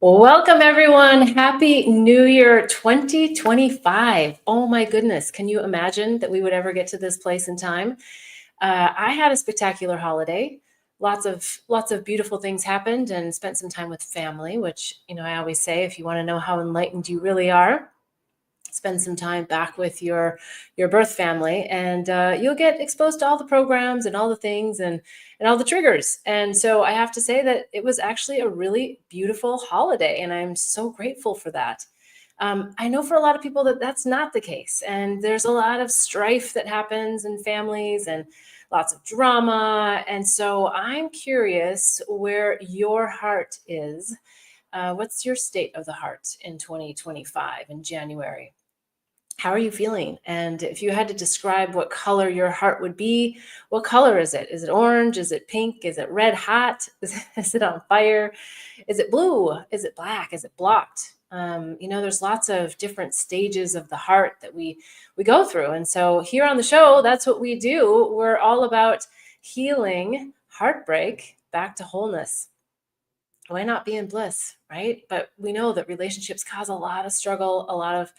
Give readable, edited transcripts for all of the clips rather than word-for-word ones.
Welcome, everyone. Happy New Year 2025. Oh my goodness. Can you imagine that we would ever get to this place in time? I had a spectacular holiday. Lots of beautiful things happened and spent some time with family, which, I always say, if you want to know how enlightened you really are, spend some time back with your birth family, and you'll get exposed to all the programs and all the things and all the triggers. And so I have to say that it was actually a really beautiful holiday, and I'm so grateful for that. I know for a lot of people that that's not the case, and there's a lot of strife that happens in families and lots of drama. And so I'm curious where your heart is. What's your state of the heart in 2025 in January? How are you feeling? And if you had to describe what color your heart would be, what color is it? Is it orange? Is it pink? Is it red hot? Is it on fire? Is it blue? Is it black? Is it blocked? There's lots of different stages of the heart that we go through. And so here on the show, that's what we do. We're all about healing heartbreak back to wholeness. Why not be in bliss, right? But we know that relationships cause a lot of struggle, a lot of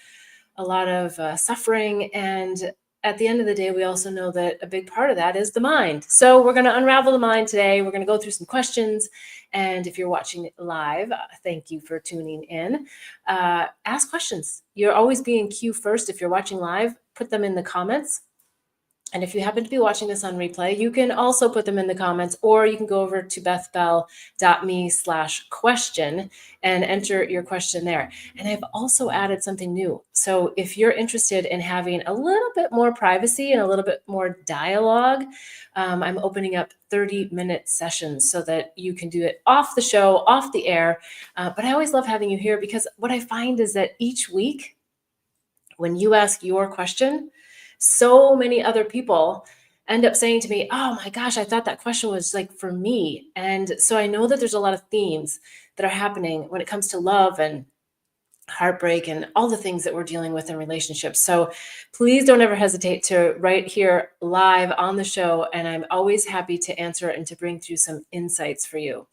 suffering. And at the end of the day, we also know that a big part of that is the mind. So we're going to unravel the mind today. We're going to go through some questions. And if you're watching it live, thank you for tuning in. Ask questions. You'll always be in queue first. If you're watching live, put them in the comments. And if you happen to be watching this on replay, you can also put them in the comments, or you can go over to bethbell.me/question and enter your question there. And I've also added something new. So if you're interested in having a little bit more privacy and a little bit more dialogue, I'm opening up 30-minute sessions so that you can do it off the show, off the air. But I always love having you here, because what I find is that each week, when you ask your question, so many other people end up saying to me, "Oh my gosh, I thought that question was like for me." And so I know that there's a lot of themes that are happening when it comes to love and heartbreak and all the things that we're dealing with in relationships. So please don't ever hesitate to write here live on the show. And I'm always happy to answer and to bring through some insights for you.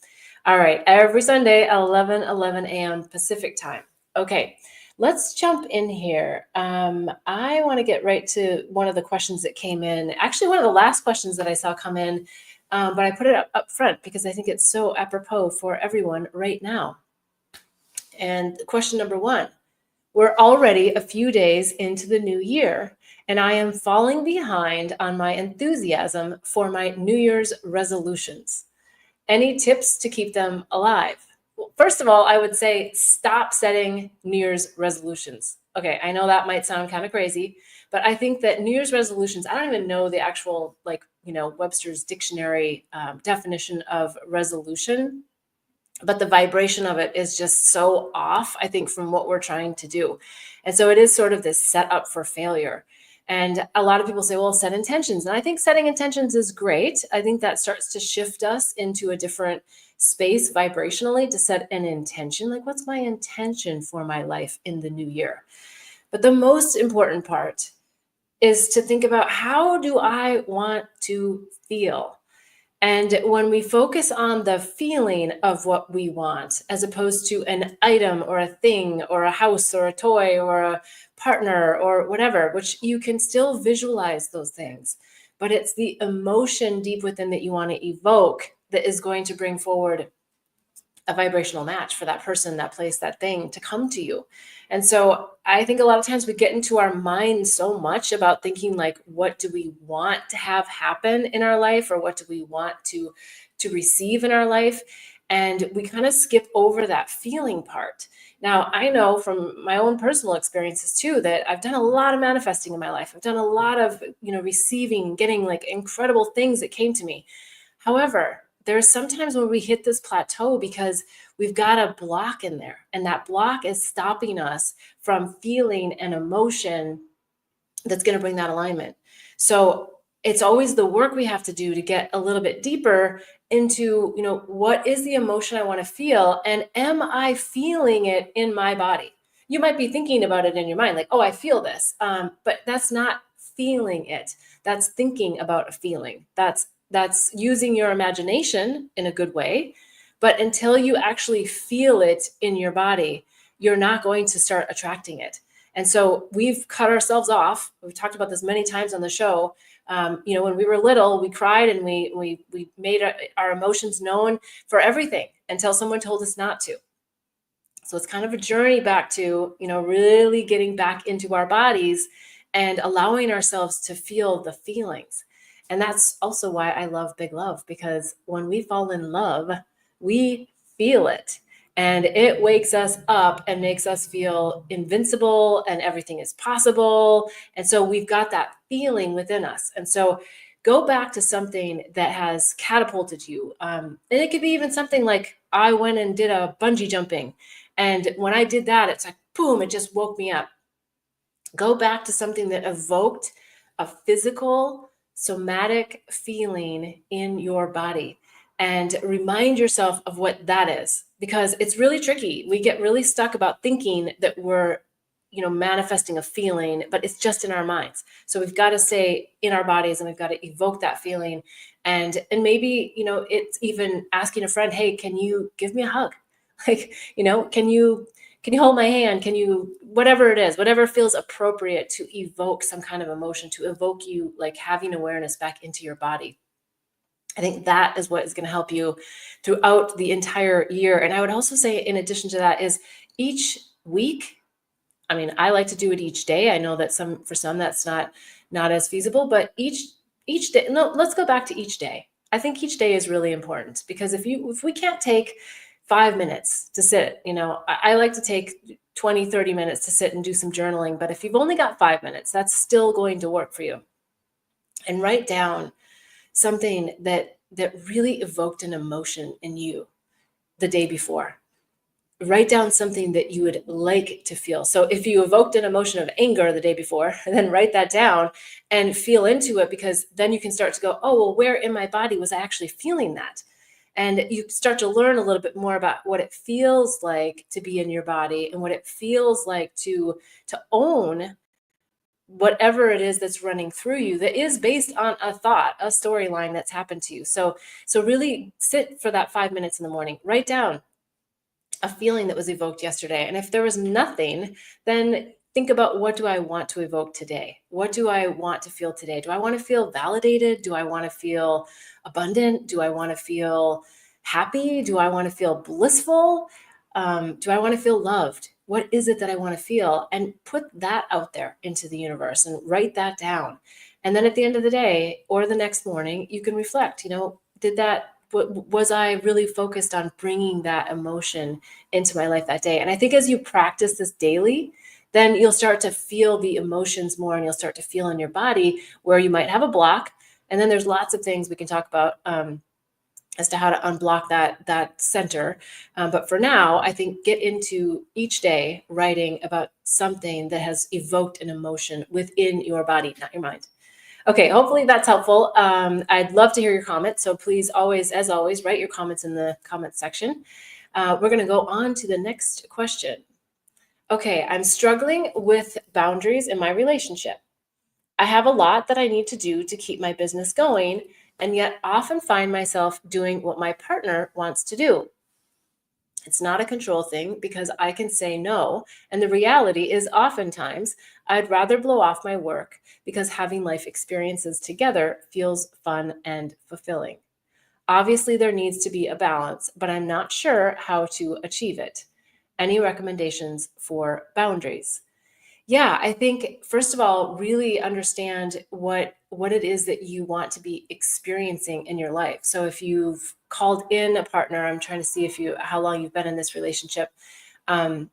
All right. Every Sunday, 11 a.m. Pacific time. Okay. Let's jump in here. I want to get right to one of the questions that came in. Actually, one of the last questions that I saw come in, but I put it up front because I think it's so apropos for everyone right now. And question number one: we're already a few days into the new year, and I am falling behind on my enthusiasm for my New Year's resolutions. Any tips to keep them alive? Well, first of all, I would say stop setting New Year's resolutions. Okay, I know that might sound kind of crazy, but I think that New Year's resolutions, I don't even know the actual, Webster's dictionary definition of resolution, but the vibration of it is just so off, I think, from what we're trying to do. And so it is sort of this setup for failure. And a lot of people say, well, set intentions. And I think setting intentions is great. I think that starts to shift us into a different space vibrationally, to set an intention. Like, what's my intention for my life in the new year? But the most important part is to think about, how do I want to feel? And when we focus on the feeling of what we want, as opposed to an item or a thing or a house or a toy or a partner or whatever, which you can still visualize those things, but it's the emotion deep within that you want to evoke that is going to bring forward a vibrational match for that person, that place, that thing to come to you. And so I think a lot of times we get into our mind so much about thinking, like, what do we want to have happen in our life, or what do we want to receive in our life? And we kind of skip over that feeling part. Now, I know from my own personal experiences too, that I've done a lot of manifesting in my life. I've done a lot of, receiving, getting like incredible things that came to me. However, there's sometimes when we hit this plateau because we've got a block in there, and that block is stopping us from feeling an emotion that's going to bring that alignment. So it's always the work we have to do to get a little bit deeper into, what is the emotion I want to feel, and am I feeling it in my body? You might be thinking about it in your mind, like, oh, I feel this, but that's not feeling it. That's thinking about a feeling. That's using your imagination in a good way, But until you actually feel it in your body, you're not going to start attracting it. And so we've cut ourselves off. We've talked about this many times on the show. When we were little, we cried and we made our emotions known for everything until someone told us not to. So it's kind of a journey back to, really getting back into our bodies and allowing ourselves to feel the feelings. And that's also why I love Big Love, because when we fall in love, we feel it. And it wakes us up and makes us feel invincible and everything is possible. And so we've got that feeling within us. And so go back to something that has catapulted you. And it could be even something like I went and did a bungee jumping. And when I did that, it's like, boom, it just woke me up. Go back to something that evoked a physical, somatic feeling in your body and remind yourself of what that is, because it's really tricky. We get really stuck about thinking that we're, manifesting a feeling, but it's just in our minds. So we've got to stay in our bodies and we've got to evoke that feeling. And maybe, it's even asking a friend, hey, can you give me a hug? Like, can you hold my hand? Can you, whatever it is, whatever feels appropriate to evoke some kind of emotion, to evoke you like having awareness back into your body. I think that is what is going to help you throughout the entire year. And I would also say, in addition to that, is each week, I like to do it each day. I know that for some that's not as feasible, but each day, no, let's go back to each day. I think each day is really important, because if we can't take 5 minutes to sit, I like to take 20, 30 minutes to sit and do some journaling. But if you've only got 5 minutes, that's still going to work for you. And write down something that really evoked an emotion in you the day before. Write down something that you would like to feel. So if you evoked an emotion of anger the day before, then write that down and feel into it, because then you can start to go, oh, well, where in my body was I actually feeling that? And you start to learn a little bit more about what it feels like to be in your body and what it feels like to own whatever it is that's running through you that is based on a thought, a storyline that's happened to you. So really sit for that 5 minutes in the morning, write down a feeling that was evoked yesterday. And if there was nothing, then think about, what do I want to evoke today? What do I want to feel today? Do I want to feel validated? Do I want to feel abundant? Do I want to feel happy? Do I want to feel blissful? Do I want to feel loved? What is it that I want to feel? And put that out there into the universe and write that down. And then at the end of the day or the next morning, you can reflect, was I really focused on bringing that emotion into my life that day? And I think as you practice this daily, then you'll start to feel the emotions more, and you'll start to feel in your body where you might have a block. And then there's lots of things we can talk about as to how to unblock that center. But for now, I think get into each day writing about something that has evoked an emotion within your body, not your mind. Okay, hopefully that's helpful. I'd love to hear your comments. So please as always, write your comments in the comments section. We're going to go on to the next question. Okay, I'm struggling with boundaries in my relationship. I have a lot that I need to do to keep my business going, and yet often find myself doing what my partner wants to do. It's not a control thing, because I can say no. And the reality is, oftentimes, I'd rather blow off my work, because having life experiences together feels fun and fulfilling. Obviously, there needs to be a balance, but I'm not sure how to achieve it. Any recommendations for boundaries? Yeah, I think, first of all, really understand what it is that you want to be experiencing in your life. So if you've called in a partner, I'm trying to see how long you've been in this relationship, or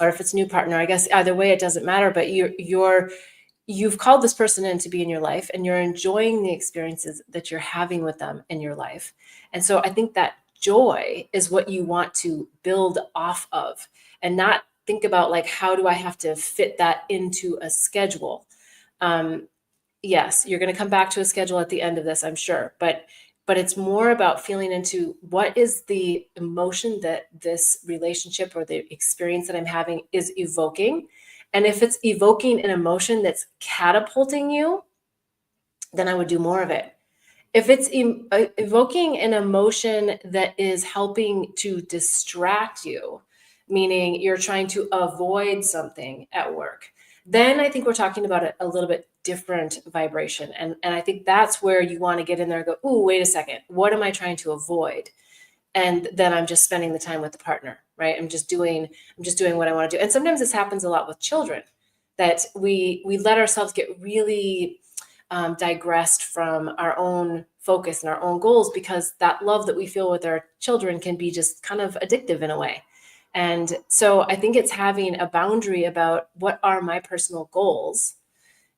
if it's a new partner. I guess either way, it doesn't matter. But you've called this person in to be in your life, and you're enjoying the experiences that you're having with them in your life. And so I think that joy is what you want to build off of, and not think about like, how do I have to fit that into a schedule? Yes, you're going to come back to a schedule at the end of this, I'm sure, but it's more about feeling into what is the emotion that this relationship or the experience that I'm having is evoking. And if it's evoking an emotion that's catapulting you, then I would do more of it. If it's evoking an emotion that is helping to distract you, meaning you're trying to avoid something at work, then I think we're talking about a little bit different vibration. And I think that's where you want to get in there and go, ooh, wait a second, what am I trying to avoid? And then I'm just spending the time with the partner, right? I'm just doing what I want to do. And sometimes this happens a lot with children, that we let ourselves get really digressed from our own focus and our own goals, because that love that we feel with our children can be just kind of addictive in a way. And so I think it's having a boundary about what are my personal goals,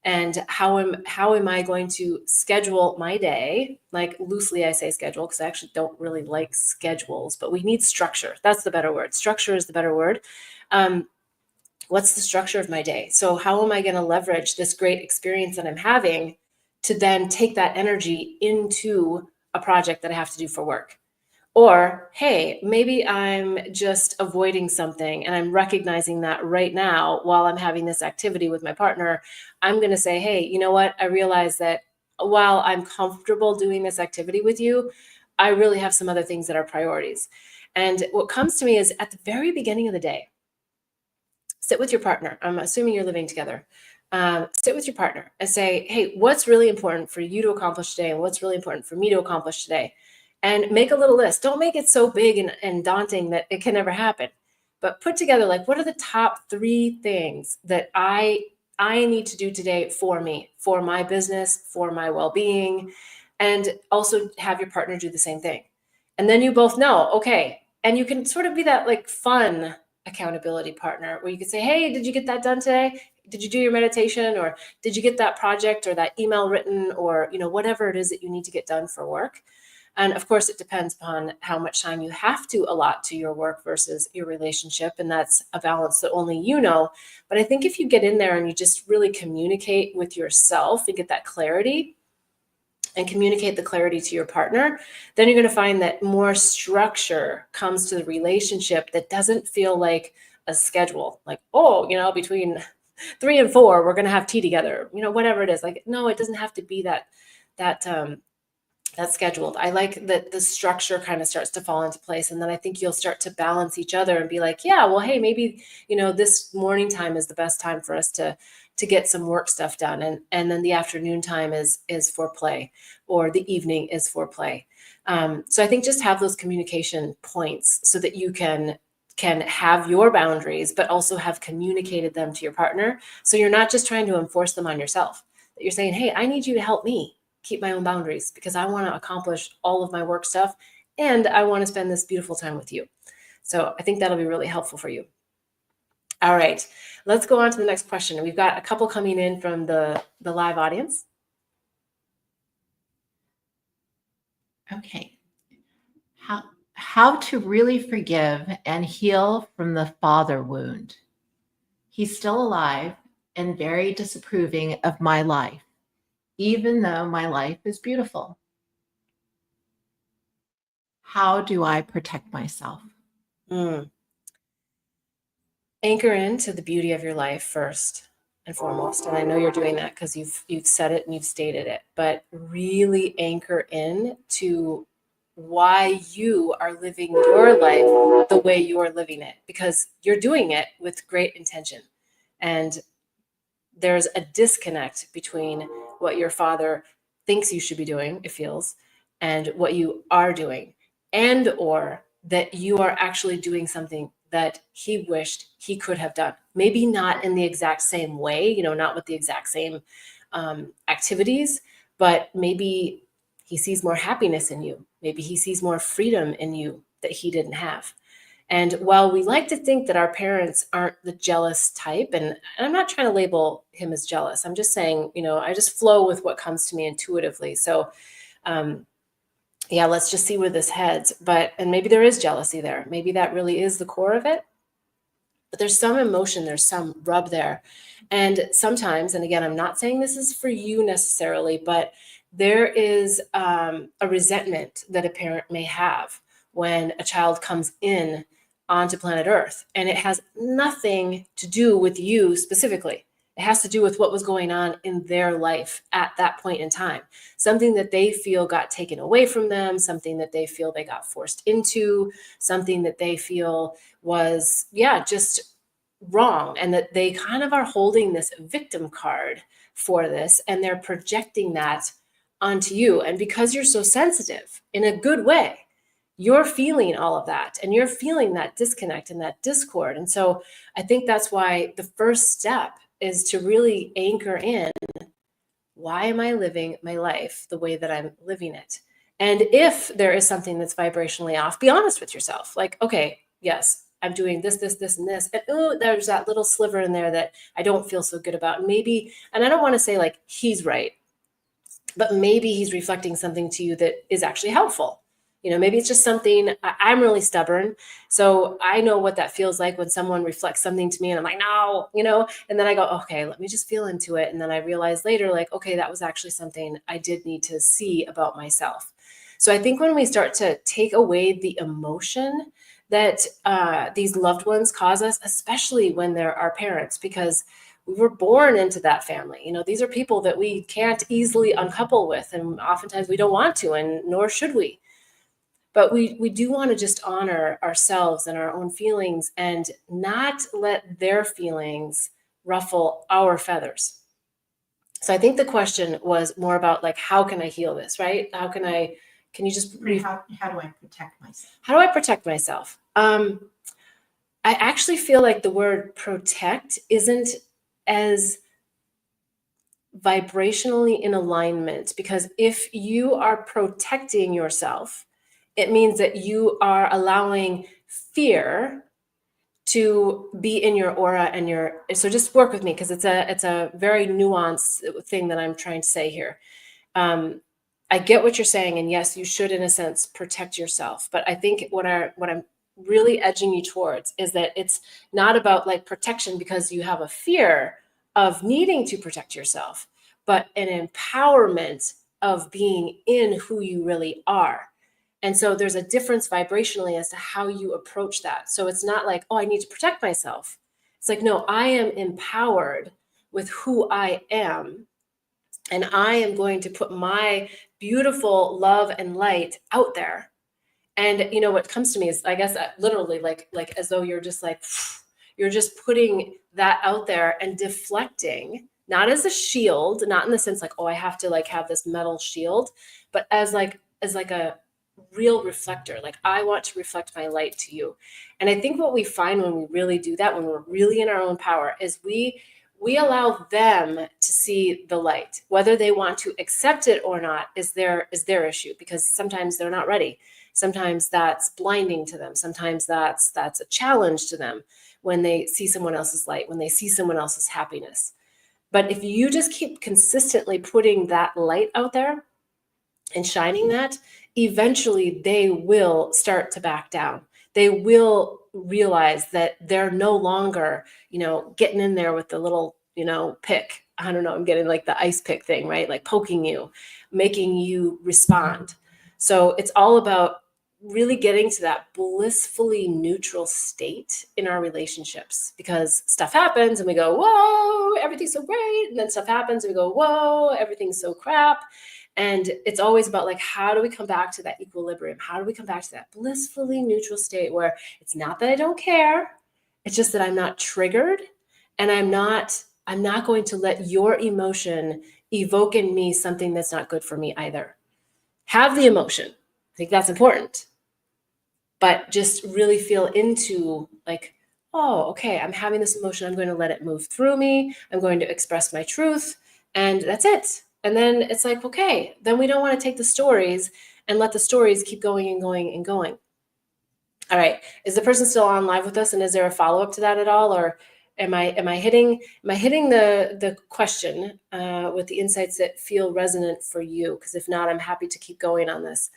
and how am I going to schedule my day? Like, loosely I say schedule because I actually don't really like schedules, but we need structure. That's the better word. Structure is the better word. What's the structure of my day? So how am I going to leverage this great experience that I'm having to then take that energy into a project that I have to do for work? Or, hey, maybe I'm just avoiding something and I'm recognizing that right now while I'm having this activity with my partner. I'm going to say, hey, you know what? I realize that while I'm comfortable doing this activity with you, I really have some other things that are priorities. And what comes to me is, at the very beginning of the day, sit with your partner. I'm assuming you're living together. Sit with your partner and say, hey, what's really important for you to accomplish today? And what's really important for me to accomplish today? And make a little list. Don't make it so big and daunting that it can never happen. But put together, like, what are the top 3 things that I need to do today for me, for my business, for my well-being, and also have your partner do the same thing. And then you both know, okay, and you can sort of be that like fun accountability partner where you can say, hey, did you get that done today? Did you do your meditation, or did you get that project or that email written, or whatever it is that you need to get done for work? And of course, it depends upon how much time you have to allot to your work versus your relationship. And that's a balance that only you know. But I think if you get in there and you just really communicate with yourself and get that clarity and communicate the clarity to your partner, then you're going to find that more structure comes to the relationship that doesn't feel like a schedule. Like, oh, between 3 and 4, we're going to have tea together, whatever it is. Like, no, it doesn't have to be that's scheduled. I like that the structure kind of starts to fall into place. And then I think you'll start to balance each other and be like, yeah, well, hey, maybe, this morning time is the best time for us to get some work stuff done. And then the afternoon time is for play, or the evening is for play. So I think just have those communication points so that you can have your boundaries, but also have communicated them to your partner. So you're not just trying to enforce them on yourself, that you're saying, hey, I need you to help me keep my own boundaries because I want to accomplish all of my work stuff and I want to spend this beautiful time with you. So I think that'll be really helpful for you. All right, let's go on to the next question. We've got a couple coming in from the live audience. Okay. How to really forgive and heal from the father wound. He's still alive and very disapproving of my life, even though my life is beautiful. How do I protect myself? Anchor into the beauty of your life first and foremost. And I know you're doing that because you've said it and you've stated it, but really anchor in to why you are living your life the way you're living it, because you're doing it with great intention. And there's a disconnect between what your father thinks you should be doing, it feels, and what you are doing, and or that you are actually doing something that he wished he could have done. Maybe not in the exact same way, not with the exact same activities, but maybe he sees more happiness in you. Maybe he sees more freedom in you that he didn't have. And while we like to think that our parents aren't the jealous type, and I'm not trying to label him as jealous, I'm just saying, I just flow with what comes to me intuitively. So, yeah, let's just see where this heads. And maybe there is jealousy there. Maybe that really is the core of it. But there's some emotion, there's some rub there. And sometimes, and again, I'm not saying this is for you necessarily, but there is a resentment that a parent may have when a child comes in onto planet Earth. And it has nothing to do with you specifically. It has to do with what was going on in their life at that point in time. Something that they feel got taken away from them, something that they feel they got forced into, something that they feel was, just wrong. And that they kind of are holding this victim card for this, and they're projecting that onto you. And because you're so sensitive in a good way, you're feeling all of that, and you're feeling that disconnect and that discord. And so I think that's why the first step is to really anchor in, why am I living my life the way that I'm living it? And if there is something that's vibrationally off, be honest with yourself. Like, okay, yes, I'm doing this, this, this, and this. And oh, there's that little sliver in there that I don't feel so good about. Maybe, and I don't want to say like he's right, but maybe he's reflecting something to you that is actually helpful. Maybe it's just something. I'm really stubborn. So I know what that feels like when someone reflects something to me and I'm like, no, and then I go, okay, let me just feel into it. And then I realize later, like, okay, that was actually something I did need to see about myself. So I think when we start to take away the emotion that these loved ones cause us, especially when they're our parents, because we were born into that family. These are people that we can't easily uncouple with, and oftentimes we don't want to, and nor should we. But we do want to just honor ourselves and our own feelings and not let their feelings ruffle our feathers. So I think the question was more about like, how can I heal this, right? Can you just How do I protect myself? How do I protect myself? I actually feel like the word protect isn't as vibrationally in alignment, because if you are protecting yourself, it means that you are allowing fear to be in your aura and so just work with me, because it's a very nuanced thing that I'm trying to say here. I get what you're saying, and yes, you should in a sense protect yourself, but I think what I'm really edging you towards is that it's not about like protection because you have a fear of needing to protect yourself, but an empowerment of being in who you really are. And so there's a difference vibrationally as to how you approach that. So it's not like, oh, I need to protect myself. It's like, no, I am empowered with who I am. And I am going to put my beautiful love and light out there. And what comes to me is, I guess, literally like as though you're just like, you're just putting that out there and deflecting, not as a shield, not in the sense like, oh, I have to like have this metal shield, but as like a real reflector. Like, I want to reflect my light to you. And I think what we find when we really do that, when we're really in our own power, is we allow them to see the light. Whether they want to accept it or not is their issue, because sometimes they're not ready. Sometimes that's blinding to them. Sometimes that's a challenge to them when they see someone else's light, when they see someone else's happiness. But if you just keep consistently putting that light out there and shining that, eventually they will start to back down. They will realize that they're no longer, getting in there with the little, pick. I don't know, I'm getting like the ice pick thing, right? Like poking you, making you respond. So it's all about really getting to that blissfully neutral state in our relationships, because stuff happens and we go, whoa, everything's so great. And then stuff happens and we go, whoa, everything's so crap. And it's always about like, how do we come back to that equilibrium? How do we come back to that blissfully neutral state where it's not that I don't care, it's just that I'm not triggered, and I'm not going to let your emotion evoke in me something that's not good for me either. Have the emotion. I think that's important. But just really feel into like, oh, okay, I'm having this emotion. I'm going to let it move through me. I'm going to express my truth. And that's it. And then it's like, okay, then we don't want to take the stories and let the stories keep going and going and going. All right. Is the person still on live with us? And is there a follow-up to that at all? Or am I hitting the question with the insights that feel resonant for you? Because if not, I'm happy to keep going on this.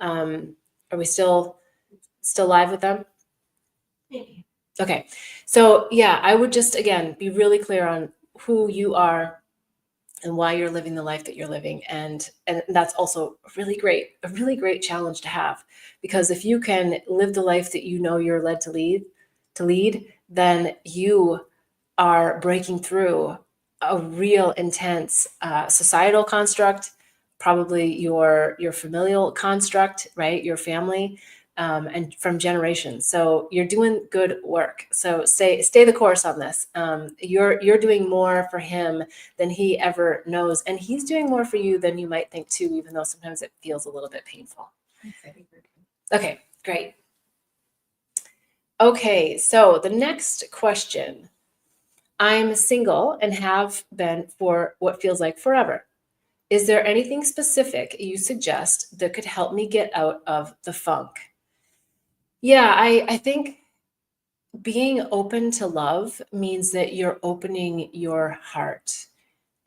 Are we still live with them? Maybe. Okay. So yeah, I would just, again, be really clear on who you are and why you're living the life that you're living. And that's also a really great challenge to have, because if you can live the life that you know you're led to lead, then you are breaking through a real intense societal construct, probably your familial construct, right? Your family, and from generations. So you're doing good work. So stay the course on this. You're doing more for him than he ever knows, and he's doing more for you than you might think too, even though sometimes it feels a little bit painful. Okay, great. Okay, so the next question. I'm single and have been for what feels like forever. Is there anything specific you suggest that could help me get out of the funk? Yeah, I think being open to love means that you're opening your heart.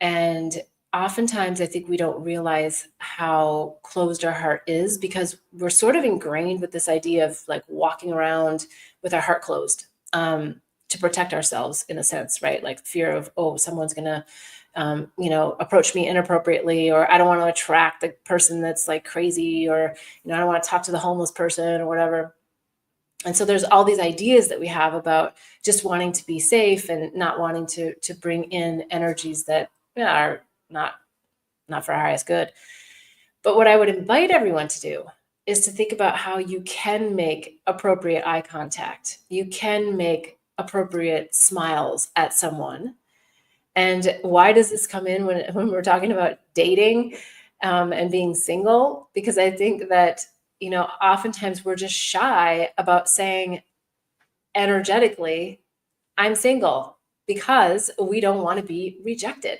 And oftentimes, I think we don't realize how closed our heart is because we're sort of ingrained with this idea of like walking around with our heart closed, to protect ourselves in a sense, right? Like fear of, oh, someone's going to, approach me inappropriately, or I don't want to attract the person that's like crazy, or, I don't want to talk to the homeless person or whatever. And so there's all these ideas that we have about just wanting to be safe and not wanting to bring in energies that are not for our highest good. But what I would invite everyone to do is to think about how you can make appropriate eye contact. You can make appropriate smiles at someone. And why does this come in when we're talking about dating, and being single? Because I think that, oftentimes we're just shy about saying energetically, I'm single, because we don't want to be rejected.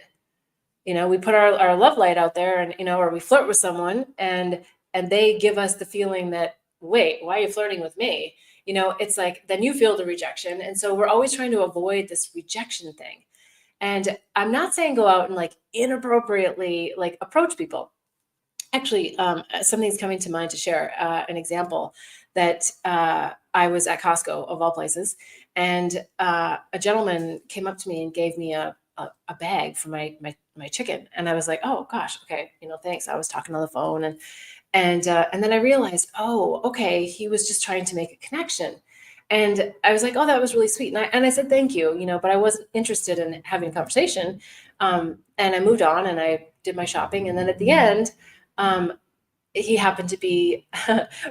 We put our love light out there, and, or we flirt with someone, and they give us the feeling that, wait, why are you flirting with me? It's like, then you feel the rejection. And so we're always trying to avoid this rejection thing. And I'm not saying go out and like inappropriately like approach people. Actually, something's coming to mind to share, an example that I was at Costco of all places, and a gentleman came up to me and gave me a bag for my chicken, and I was like, oh gosh, okay, thanks. I was talking on the phone, and then I realized, oh, okay, he was just trying to make a connection. And I was like, oh, that was really sweet. And I said, thank you, but I wasn't interested in having a conversation. And I moved on and I did my shopping. And then at the end, um, he happened to be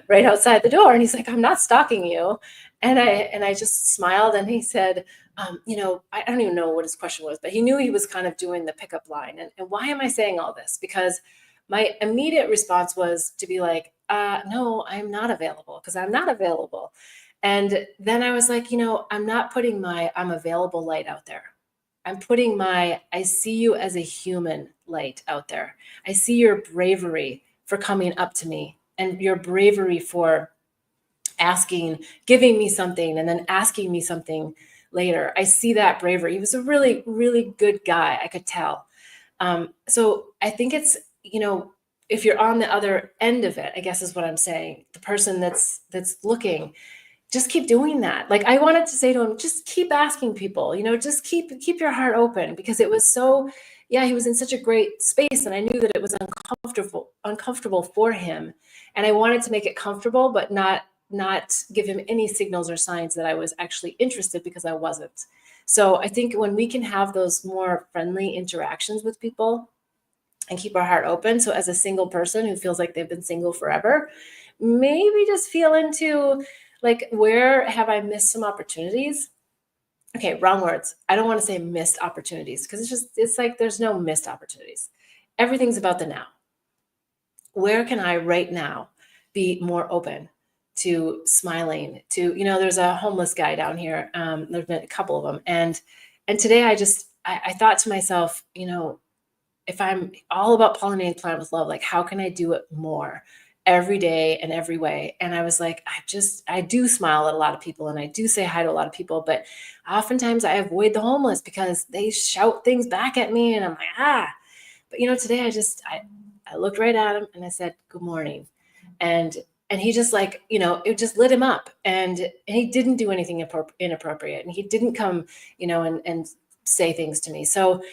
right outside the door, and he's like, I'm not stalking you. And I just smiled, and he said, I don't even know what his question was, but he knew he was kind of doing the pickup line. And why am I saying all this? Because my immediate response was to be like, no, I'm not available, because I'm not available. And then I was like, I'm not putting my I'm available light out there. I'm putting my I see you as a human light out there. I see your bravery for coming up to me, and your bravery for giving me something and then asking me something later. I see that bravery. He was a really, really good guy. I could tell. So I think it's, if you're on the other end of it, I guess is what I'm saying, the person that's looking, just keep doing that. Like, I wanted to say to him, just keep asking people, just keep your heart open, because it was so, yeah, he was in such a great space, and I knew that it was uncomfortable for him. And I wanted to make it comfortable, but not give him any signals or signs that I was actually interested, because I wasn't. So I think when we can have those more friendly interactions with people and keep our heart open. So as a single person who feels like they've been single forever, maybe just feel into like, where have I missed some opportunities? Okay, wrong words. I don't want to say missed opportunities, because it's like there's no missed opportunities. Everything's about the now. Where can I right now be more open to smiling, to, there's a homeless guy down here. There's been a couple of them. And today I thought to myself, if I'm all about pollinating the planet with love, like, how can I do it more every day and every way? And I was like, I do smile at a lot of people, and I do say hi to a lot of people, but oftentimes I avoid the homeless because they shout things back at me, and I'm like, but today I looked right at him and I said, good morning. And he just like, it just lit him up, and he didn't do anything inappropriate, and he didn't come, and say things to me. So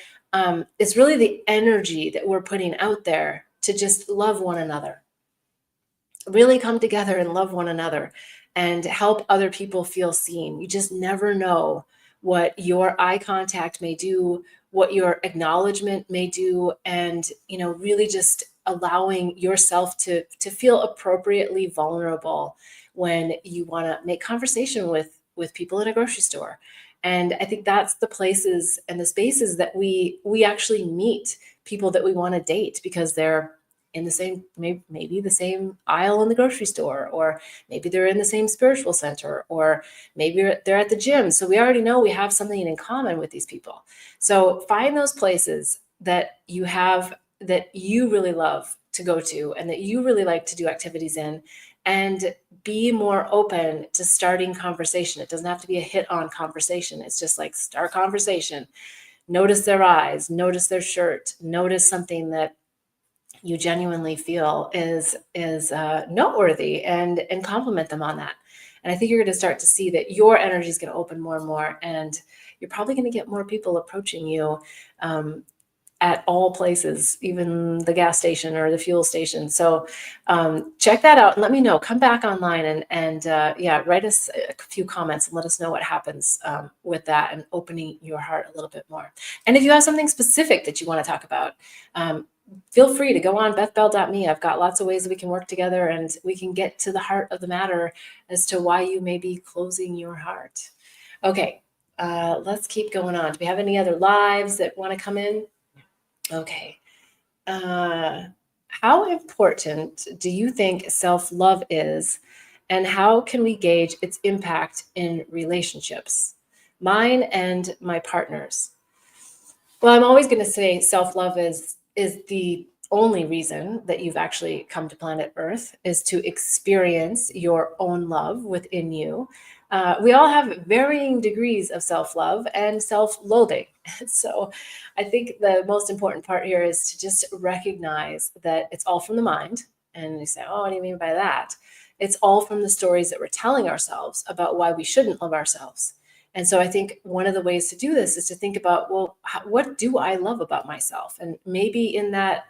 it's really the energy that we're putting out there to just love one another, really come together and love one another and help other people feel seen. You just never know what your eye contact may do what your acknowledgement may do, and really just allowing yourself to feel appropriately vulnerable when you want to make conversation with people in a grocery store. And I think that's the places and the spaces that we actually meet people that we want to date, because they're in the same, maybe the same aisle in the grocery store, or maybe they're in the same spiritual center, or maybe they're at the gym. So we already know we have something in common with these people. So find those places that you have, that you really love to go to and that you really like to do activities in, and be more open to starting conversation. It doesn't have to be a hit-on conversation. It's just like, start conversation. Notice their eyes, notice their shirt, notice something that you genuinely feel is noteworthy, and compliment them on that. And I think you're going to start to see that your energy is going to open more and more, and you're probably going to get more people approaching you at all places, even the gas station or the fuel station. So check that out and let me know. Come back online and write us a few comments and let us know what happens with that and opening your heart a little bit more. And if you have something specific that you want to talk about, feel free to go on bethbell.me. I've got lots of ways that we can work together and we can get to the heart of the matter as to why you may be closing your heart. Okay, let's keep going on. Do we have any other lives that want to come in? Okay. How important do you think self-love is, and how can we gauge its impact in relationships? Mine and my partner's. Well, I'm always going to say self-love is the only reason that you've actually come to planet Earth, is to experience your own love within you. We all have varying degrees of self-love and self-loathing. So I think the most important part here is to just recognize that it's all from the mind. And you say, oh, what do you mean by that? It's all from the stories that we're telling ourselves about why we shouldn't love ourselves. And so I think one of the ways to do this is to think about, well, what do I love about myself? And maybe in that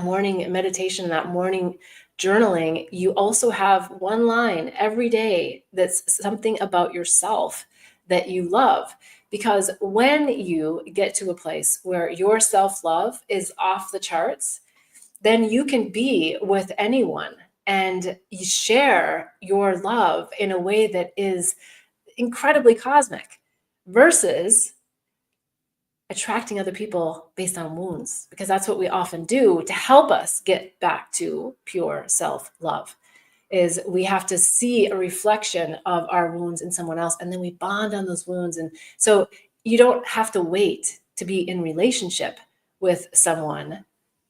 morning meditation, that morning journaling, you also have one line every day that's something about yourself that you love. Because when you get to a place where your self-love is off the charts, then you can be with anyone and you share your love in a way that is incredibly cosmic, versus attracting other people based on wounds, because that's what we often do to help us get back to pure self-love. Is we have to see a reflection of our wounds in someone else, and then we bond on those wounds. And so you don't have to wait to be in relationship with someone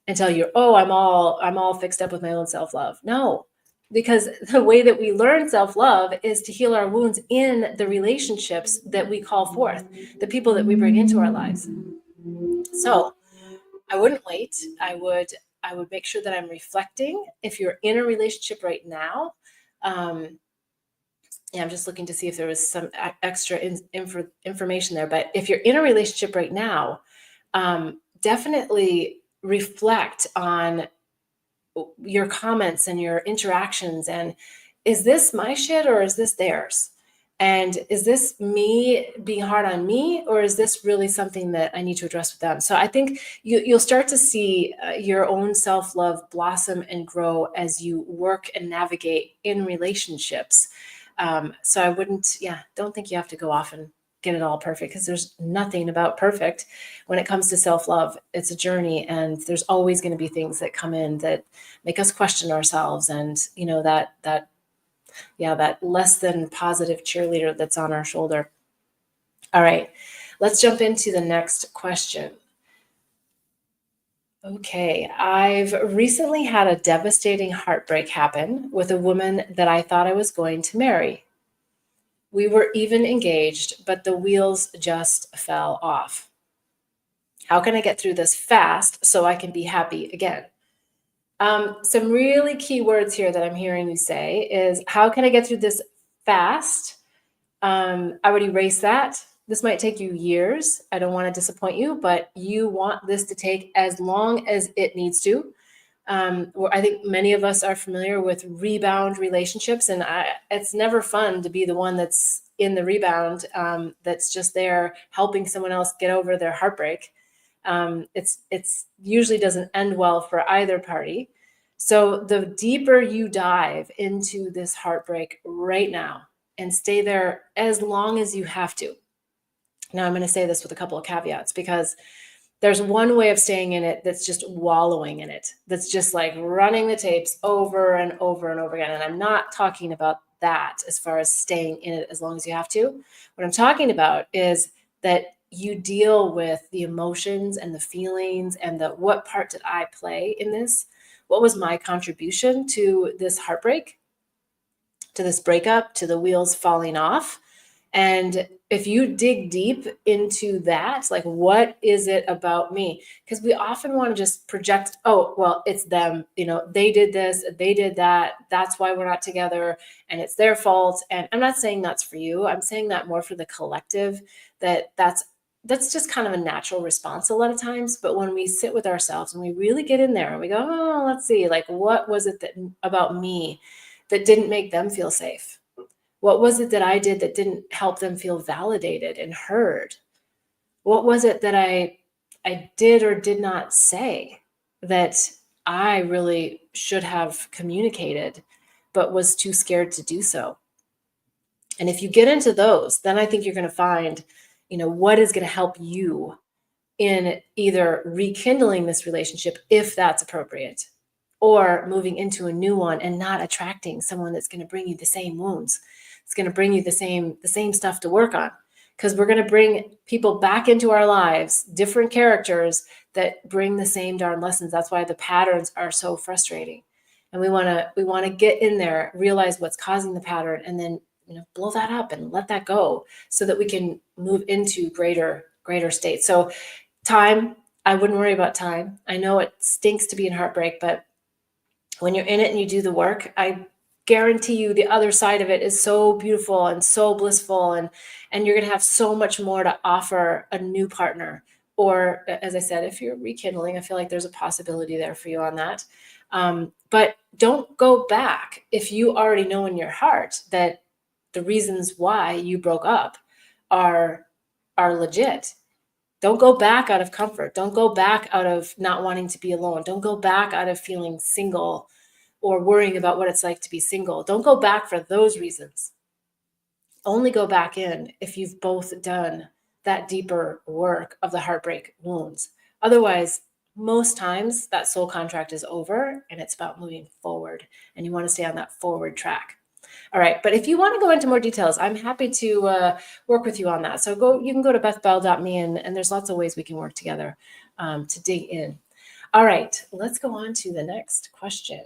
until you're, oh, I'm all fixed up with my own self-love. No, because the way that we learn self-love is to heal our wounds in the relationships that we call forth, the people that we bring into our lives. So I wouldn't wait. I would make sure that I'm reflecting. If you're in a relationship right now, I'm just looking to see if there was some extra information there. But if you're in a relationship right now, definitely reflect on your comments and your interactions. And is this my shit or is this theirs? And is this me being hard on me, or is this really something that I need to address with them? So I think you'll start to see your own self-love blossom and grow as you work and navigate in relationships. So I don't think you have to go off and get it all perfect, because there's nothing about perfect when it comes to self-love. It's a journey, and there's always going to be things that come in that make us question ourselves, and that less than positive cheerleader that's on our shoulder. All right, let's jump into the next question. Okay, I've recently had a devastating heartbreak happen with a woman that I thought I was going to marry. We were even engaged, but the wheels just fell off. How can I get through this fast so I can be happy again? Some really key words here that I'm hearing you say is, how can I get through this fast? I would erase that. This might take you years. I don't want to disappoint you, but you want this to take as long as it needs to. I think many of us are familiar with rebound relationships, and it's never fun to be the one that's in the rebound that's just there helping someone else get over their heartbreak. It's usually doesn't end well for either party. So the deeper you dive into this heartbreak right now and stay there as long as you have to. Now I'm going to say this with a couple of caveats, because there's one way of staying in it that's just wallowing in it. That's just like running the tapes over and over and over again. And I'm not talking about that as far as staying in it as long as you have to. What I'm talking about is that you deal with the emotions and the feelings and the what part did I play in this? What was my contribution to this heartbreak, to this breakup, to the wheels falling off? And if you dig deep into that, like, what is it about me? Because we often want to just project, oh, well, it's them, they did this, they did that. That's why we're not together and it's their fault. And I'm not saying that's for you. I'm saying that more for the collective, that's just kind of a natural response a lot of times. But when we sit with ourselves and we really get in there and we go, oh, let's see, like, what was it that about me that didn't make them feel safe? What was it that I did that didn't help them feel validated and heard? What was it that I did or did not say that I really should have communicated, but was too scared to do so? And if you get into those, then I think you're going to find, what is going to help you in either rekindling this relationship, if that's appropriate, or moving into a new one and not attracting someone that's going to bring you the same wounds. It's going to bring you the same stuff to work on, because we're going to bring people back into our lives, different characters that bring the same darn lessons. That's why the patterns are so frustrating. And we want to get in there, realize what's causing the pattern, and then blow that up and let that go so that we can move into greater states. So time, I wouldn't worry about time. I know it stinks to be in heartbreak, but when you're in it and you do the work, I guarantee you the other side of it is so beautiful and so blissful, and you're going to have so much more to offer a new partner. Or, as I said, if you're rekindling, I feel like there's a possibility there for you on that. But don't go back if you already know in your heart that the reasons why you broke up are legit. Don't go back out of comfort. Don't go back out of not wanting to be alone. Don't go back out of feeling single or worrying about what it's like to be single. Don't go back for those reasons. Only go back in if you've both done that deeper work of the heartbreak wounds. Otherwise, most times that soul contract is over and it's about moving forward, and you want to stay on that forward track. All right. But if you want to go into more details, I'm happy to work with you on that. So you can go to bethbell.me, and there's lots of ways we can work together to dig in. All right, let's go on to the next question.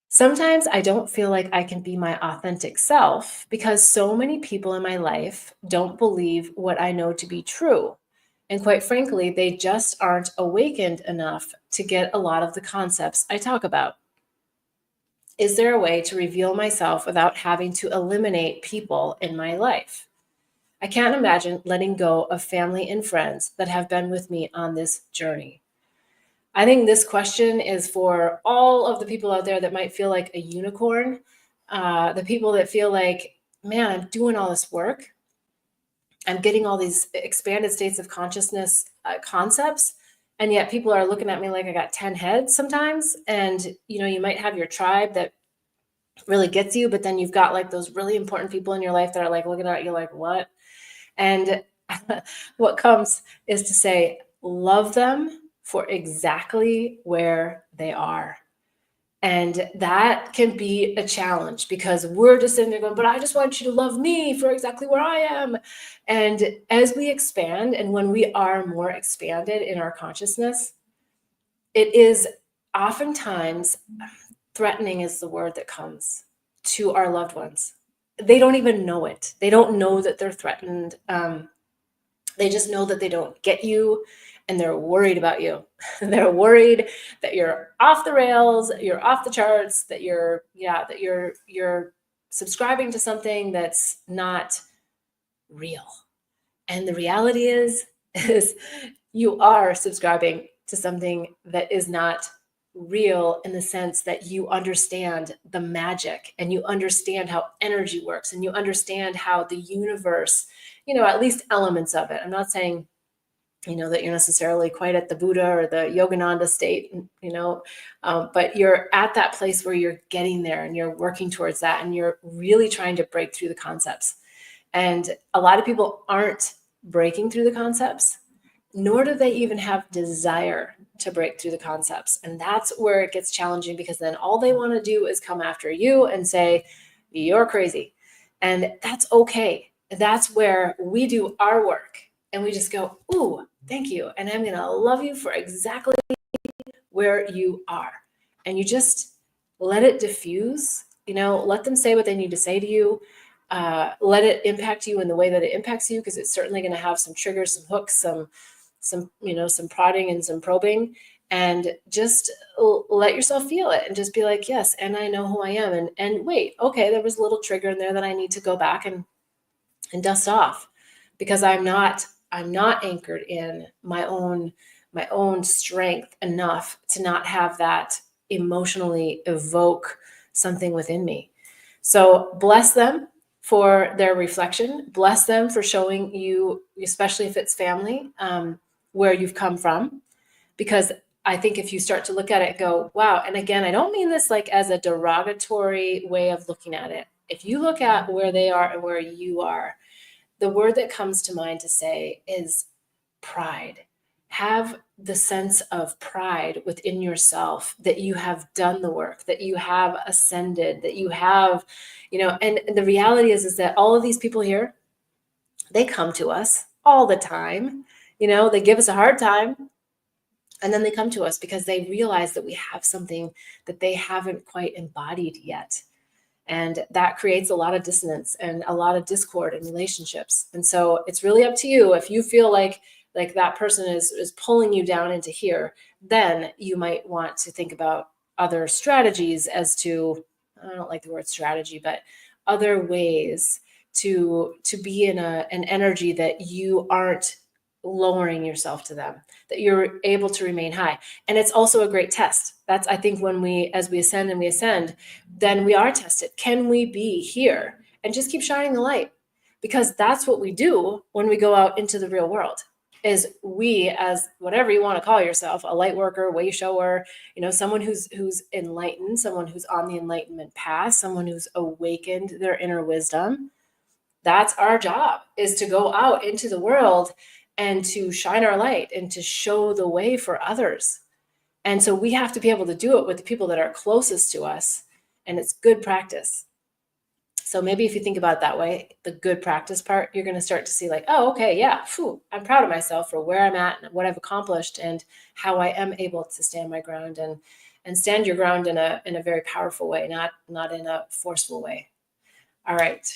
Sometimes I don't feel like I can be my authentic self because so many people in my life don't believe what I know to be true. And quite frankly, they just aren't awakened enough to get a lot of the concepts I talk about. Is there a way to reveal myself without having to eliminate people in my life? I can't imagine letting go of family and friends that have been with me on this journey. I think this question is for all of the people out there that might feel like a unicorn, the people that feel like, man, I'm doing all this work. I'm getting all these expanded states of consciousness concepts. And yet people are looking at me like I got 10 heads sometimes. And, you might have your tribe that really gets you, but then you've got like those really important people in your life that are like looking at you like, what? And what comes is to say, love them for exactly where they are. And that can be a challenge because we're just sitting there going, but I just want you to love me for exactly where I am. And as we expand, and when we are more expanded in our consciousness, it is oftentimes threatening is the word that comes to our loved ones. They don't even know it. They don't know that they're threatened. They just know that they don't get you, and they're worried about you. They're worried that you're off the rails, you're off the charts, that you're subscribing to something that's not real. And the reality is you are subscribing to something that is not real in the sense that you understand the magic and you understand how energy works and you understand how the universe, at least elements of it. I'm not saying, that you're necessarily quite at the Buddha or the Yogananda state, but you're at that place where you're getting there and you're working towards that and you're really trying to break through the concepts. And a lot of people aren't breaking through the concepts, nor do they even have desire to break through the concepts. And that's where it gets challenging, because then all they want to do is come after you and say, you're crazy. And that's okay. That's where we do our work and we just go, ooh, thank you. And I'm going to love you for exactly where you are. And you just let it diffuse, let them say what they need to say to you. Let it impact you in the way that it impacts you, because it's certainly going to have some triggers, some hooks, some prodding and some probing, and just let yourself feel it and just be like, yes, and I know who I am. And wait, okay, there was a little trigger in there that I need to go back and dust off, because I'm not anchored in my own strength enough to not have that emotionally evoke something within me. So bless them for their reflection. Bless them for showing you, especially if it's family, where you've come from. Because I think if you start to look at it and go, wow, and again, I don't mean this like as a derogatory way of looking at it. If you look at where they are and where you are, the word that comes to mind to say is pride. Have the sense of pride within yourself that you have done the work, that you have ascended, that you have, and the reality is that all of these people here, they come to us all the time. They give us a hard time. And then they come to us because they realize that we have something that they haven't quite embodied yet. And that creates a lot of dissonance and a lot of discord in relationships. And so it's really up to you. If you feel like that person is pulling you down into here, then you might want to think about other strategies as to, I don't like the word strategy, but other ways to be in an energy that you aren't lowering yourself to them, that you're able to remain high. And it's also a great test. That's, I think, as we ascend and we ascend, then we are tested. Can we be here and just keep shining the light? Because that's what we do when we go out into the real world, is we, as whatever you want to call yourself, a light worker, way shower, someone who's enlightened, someone who's on the enlightenment path, someone who's awakened their inner wisdom. That's our job, is to go out into the world and to shine our light and to show the way for others. And so we have to be able to do it with the people that are closest to us. And it's good practice. So maybe if you think about it that way, the good practice part, you're going to start to see like, oh, okay, yeah, I'm proud of myself for where I'm at and what I've accomplished and how I am able to stand my ground and stand your ground in a very powerful way, not in a forceful way. All right.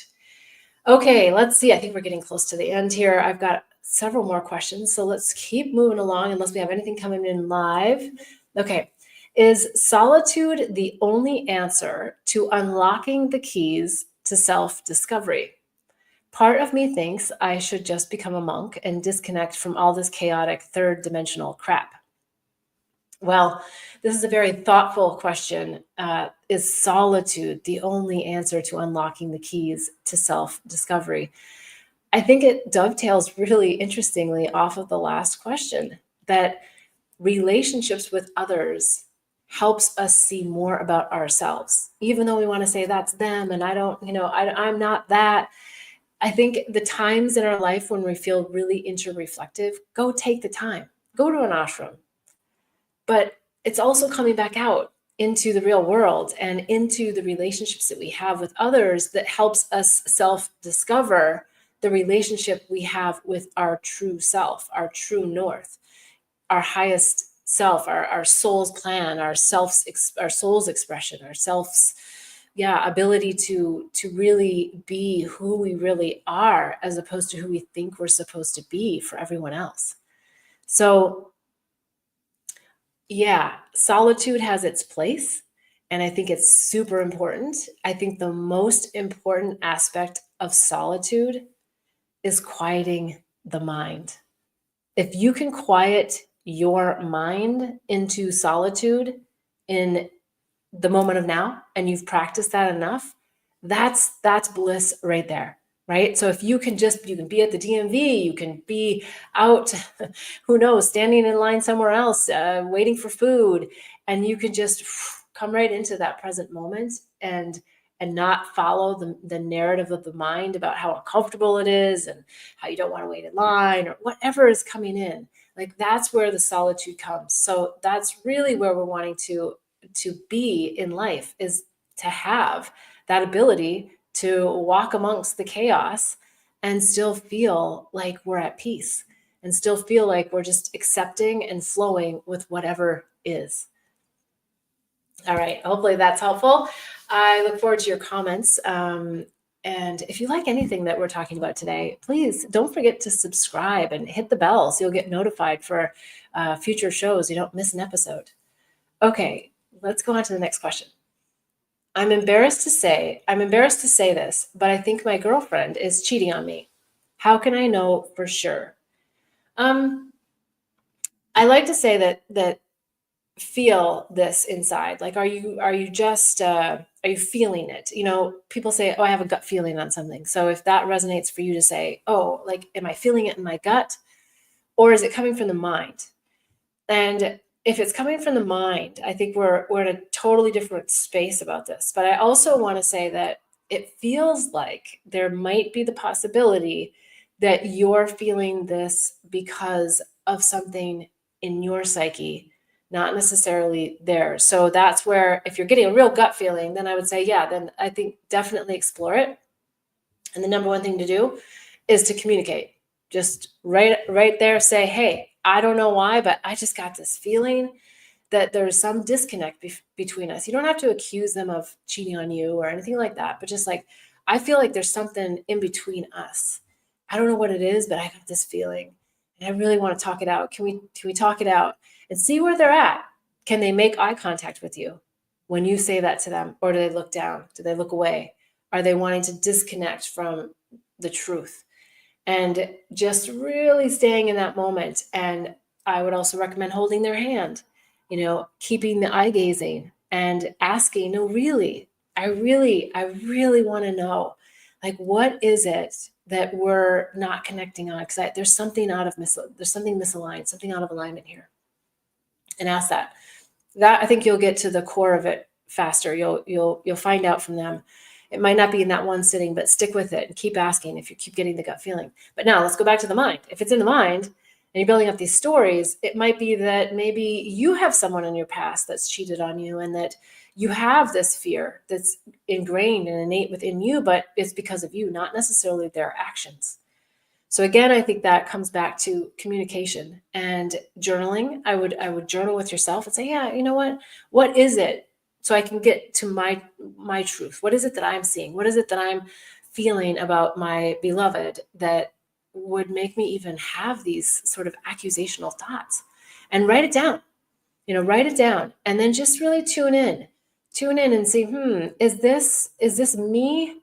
Okay, let's see. I think we're getting close to the end here. I've got several more questions, so let's keep moving along unless we have anything coming in live. Okay. Is solitude the only answer to unlocking the keys to self-discovery? Part of me thinks I should just become a monk and disconnect from all this chaotic third-dimensional crap. Well, this is a very thoughtful question. Is solitude the only answer to unlocking the keys to self-discovery? I think it dovetails really interestingly off of the last question, that relationships with others helps us see more about ourselves, even though we want to say that's them and I don't, I'm not that. I think the times in our life when we feel really introreflective, go take the time, go to an ashram. But it's also coming back out into the real world and into the relationships that we have with others that helps us self-discover the relationship we have with our true self, our true north, our highest self, our soul's plan, our soul's expression, our self's ability to really be who we really are, as opposed to who we think we're supposed to be for everyone else. So solitude has its place, and I think it's super important. I think the most important aspect of solitude is quieting the mind. If you can quiet your mind into solitude, in the moment of now and you've practiced that enough, that's bliss right there, right? So if you can be at the DMV, you can be out, who knows, standing in line somewhere else, waiting for food, and you can just come right into that present moment and not follow the narrative of the mind about how uncomfortable it is and how you don't want to wait in line or whatever is coming in. Like that's where the solitude comes. So that's really where we're wanting to be in life, is to have that ability to walk amongst the chaos and still feel like we're at peace and still feel like we're just accepting and flowing with whatever is. All right. Hopefully that's helpful. I look forward to your comments. And if you like anything that we're talking about today, please don't forget to subscribe and hit the bell so you'll get notified for future shows. You don't miss an episode. Okay, let's go on to the next question. I'm embarrassed to say this, but I think my girlfriend is cheating on me. How can I know for sure? I like to say that feel this inside. Like, are you feeling it? You know, people say, oh, I have a gut feeling on something. So if that resonates for you to say, oh, like, am I feeling it in my gut? Or is it coming from the mind? And if it's coming from the mind, I think we're in a totally different space about this. But I also want to say that it feels like there might be the possibility that you're feeling this because of something in your psyche, not necessarily theirs. So that's where, if you're getting a real gut feeling, then I would say, yeah, then I think definitely explore it. And the number one thing to do is to communicate. Just right there, say, hey, I don't know why, but I just got this feeling that there's some disconnect between us. You don't have to accuse them of cheating on you or anything like that, but just like, I feel like there's something in between us. I don't know what it is, but I got this feeling and I really want to talk it out. Can we talk it out and see where they're at? Can they make eye contact with you when you say that to them? Or do they look down? Do they look away? Are they wanting to disconnect from the truth? And just really staying in that moment. And I would also recommend holding their hand, you know, keeping the eye gazing and asking, no, really, I really want to know, like, what is it that we're not connecting on? Because there's something misaligned, something out of alignment here. And ask that. I think you'll get to the core of it faster. You'll find out from them. It might not be in that one sitting, but stick with it and keep asking if you keep getting the gut feeling. But now let's go back to the mind. If it's in the mind and you're building up these stories, it might be that maybe you have someone in your past that's cheated on you and that you have this fear that's ingrained and innate within you, but it's because of you, not necessarily their actions. So again, I think that comes back to communication and journaling. I would journal with yourself and say, yeah, you know what is it? So I can get to my truth. What is it that I'm seeing? What is it that I'm feeling about my beloved that would make me even have these sort of accusational thoughts? And write it down. Write it down, and then just really tune in and see, is this me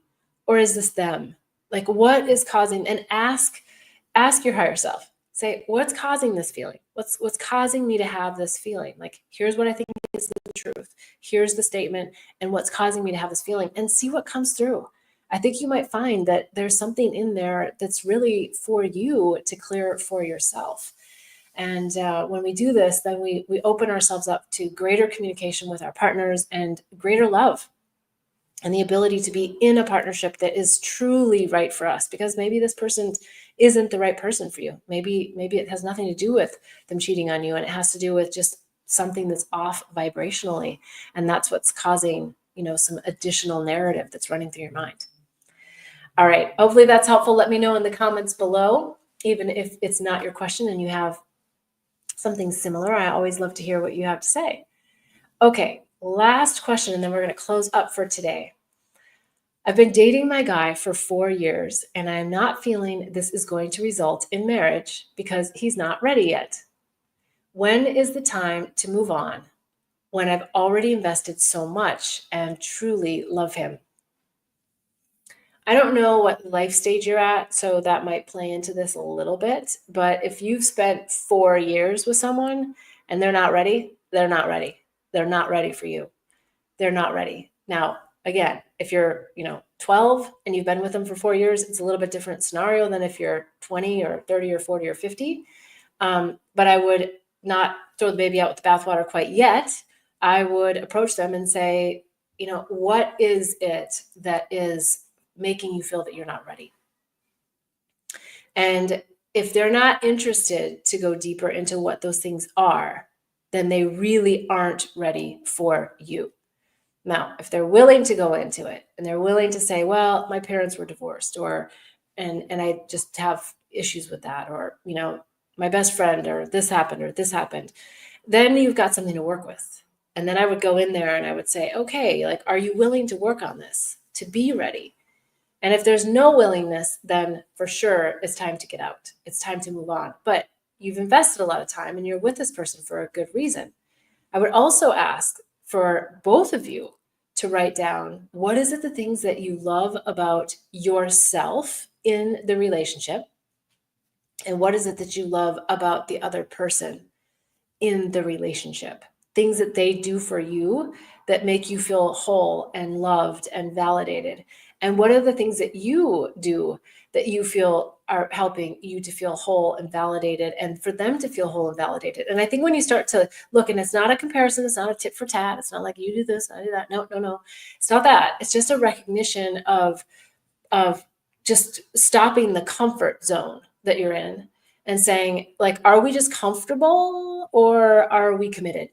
or is this them? Like, what is causing? And ask your higher self. Say, what's causing this feeling? What's causing me to have this feeling? Like, here's what I think is the truth. Here's the statement, and what's causing me to have this feeling, and see what comes through. I think you might find that there's something in there that's really for you to clear for yourself. And when we do this, then we open ourselves up to greater communication with our partners and greater love and the ability to be in a partnership that is truly right for us, because maybe this person isn't the right person for you. Maybe it has nothing to do with them cheating on you, and it has to do with just something that's off vibrationally. And that's what's causing, some additional narrative that's running through your mind. All right. Hopefully that's helpful. Let me know in the comments below, even if it's not your question and you have something similar. I always love to hear what you have to say. Okay, last question, and then we're going to close up for today. I've been dating my guy for 4 years, and I'm not feeling this is going to result in marriage because he's not ready yet. When is the time to move on when I've already invested so much and truly love him? I don't know what life stage you're at, so that might play into this a little bit. But if you've spent 4 years with someone and they're not ready, they're not ready. They're not ready for you. They're not ready. Now, again, if you're, 12 and you've been with them for 4 years, it's a little bit different scenario than if you're 20 or 30 or 40 or 50. But I would not throw the baby out with the bathwater quite yet. I would approach them and say, what is it that is making you feel that you're not ready? And if they're not interested to go deeper into what those things are, then they really aren't ready for you. Now, if they're willing to go into it and they're willing to say, well, my parents were divorced, or and I just have issues with that, or my best friend, or this happened, then you've got something to work with. And then I would go in there and I would say, okay, like, are you willing to work on this to be ready? And if there's no willingness, then for sure it's time to get out. It's time to move on. But you've invested a lot of time and you're with this person for a good reason. I would also ask for both of you to write down, what is it, the things that you love about yourself in the relationship? And what is it that you love about the other person in the relationship? Things that they do for you that make you feel whole and loved and validated. And what are the things that you do that you feel are helping you to feel whole and validated, and for them to feel whole and validated? And I think when you start to look, and it's not a comparison, it's not a tit for tat, it's not like you do this, I do that. No. It's not that. It's just a recognition of just stopping the comfort zone that you're in and saying, like, are we just comfortable, or are we committed?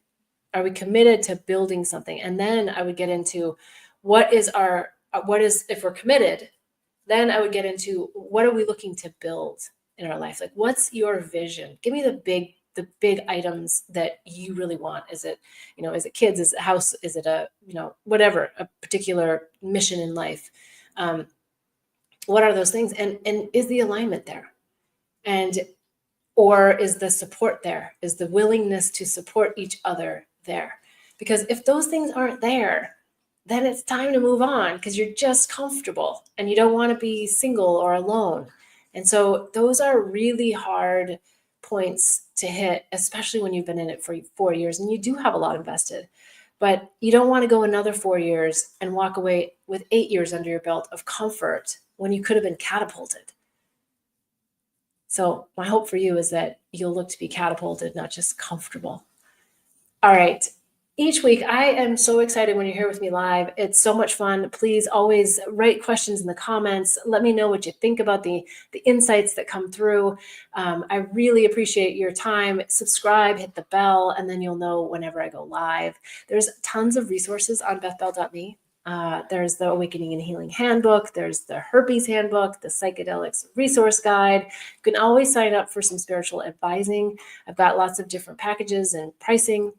Are we committed to building something? And then I would get into if we're committed, then I would get into, what are we looking to build in our life? Like, what's your vision? Give me the big items that you really want. Is it kids? Is it a house? Is it whatever, a particular mission in life? What are those things? And is the alignment there? Or is the support there? Is the willingness to support each other there? Because if those things aren't there, then it's time to move on, because you're just comfortable and you don't want to be single or alone. And so those are really hard points to hit, especially when you've been in it for 4 years and you do have a lot invested. But you don't want to go another 4 years and walk away with 8 years under your belt of comfort when you could have been catapulted. So my hope for you is that you'll look to be catapulted, not just comfortable. All right. Each week, I am so excited when you're here with me live. It's so much fun. Please always write questions in the comments. Let me know what you think about the insights that come through. I really appreciate your time. Subscribe, hit the bell, and then you'll know whenever I go live. There's tons of resources on bethbell.me. There's the Awakening and Healing Handbook. There's the Herpes Handbook, the Psychedelics Resource Guide. You can always sign up for some spiritual advising. I've got lots of different packages and pricing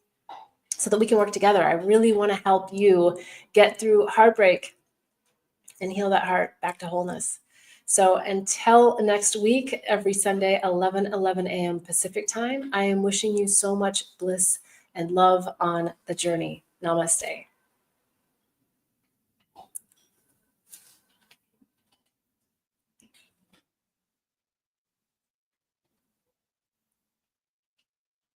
so that we can work together. I really want to help you get through heartbreak and heal that heart back to wholeness. So until next week, every Sunday, 11 a.m. Pacific time, I am wishing you so much bliss and love on the journey. Namaste.